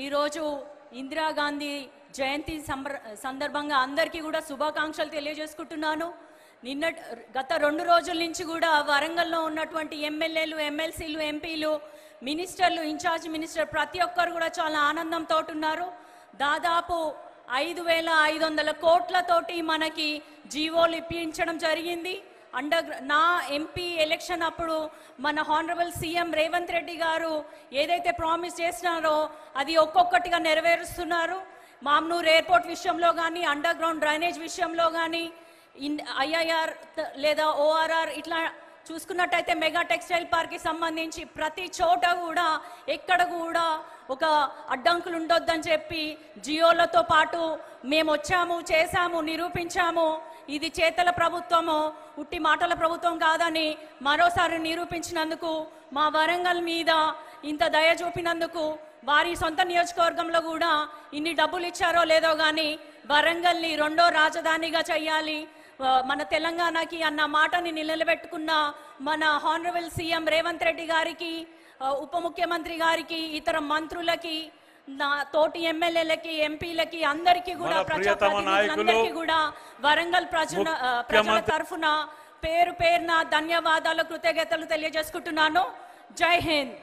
ఈరోజు ఇందిరాగాంధీ జయంతి సందర్భంగా అందరికీ కూడా శుభాకాంక్షలు తెలియజేసుకుంటున్నాను. గత 2 రోజుల నుంచి కూడా వరంగల్లో ఉన్నటువంటి ఎమ్మెల్యేలు, ఎమ్మెల్సీలు, ఎంపీలు, మినిస్టర్లు, ఇన్ఛార్జ్ మినిస్టర్ ప్రతి ఒక్కరు కూడా చాలా ఆనందంతో ఉన్నారు. దాదాపు 5,500 కోట్లతోటి మనకి జీవోలు ఇప్పించడం జరిగింది. నా ఎంపీ ఎలక్షన్ అప్పుడు మన హానరబుల్ సీఎం రేవంత్ రెడ్డి గారు ఏదైతే ప్రామిస్ చేసినారో అది ఒక్కొక్కటిగా నెరవేరుస్తున్నారు. మామ్నూర్ ఎయిర్పోర్ట్ విషయంలో కానీ, అండర్ గ్రౌండ్ డ్రైనేజ్ విషయంలో కానీ, ఐఐఆర్ లేదా ఓఆర్ఆర్ ఇట్లా చూసుకున్నట్టయితే మెగా టెక్స్టైల్ పార్క్కి సంబంధించి ప్రతి చోట కూడా ఎక్కడ కూడా ఒక అడ్డంకులు ఉండొద్దని చెప్పి జియోలతో పాటు మేము వచ్చాము, చేశాము, నిరూపించాము. ఇది చేతల ప్రభుత్వము, ఉట్టి మాటల ప్రభుత్వం కాదని మరోసారి నిరూపించినందుకు, మా వరంగల్ మీద ఇంత దయ చూపినందుకు, వారి సొంత నియోజకవర్గంలో కూడా ఇన్ని డబ్బులు ఇచ్చారో లేదో కానీ వరంగల్ని 2వ రాజధానిగా చేయాలి, మన తెలంగాణకి అన్న మాటని నిలబెట్టుకున్న మన హానరబుల్ సీఎం రేవంత్ రెడ్డి గారికి, ఉప ముఖ్యమంత్రి గారికి, ఇతర మంత్రులకి, తోటి ఎమ్మెల్యేలకి, ఎంపీలకి, అందరికీ కూడా ప్రజాప్రతినిధులందరికీ కూడా వరంగల్ ప్రజల తరఫున పేరున ధన్యవాదాలు, కృతజ్ఞతలు తెలియజేసుకుంటున్నాను. జై హింద్.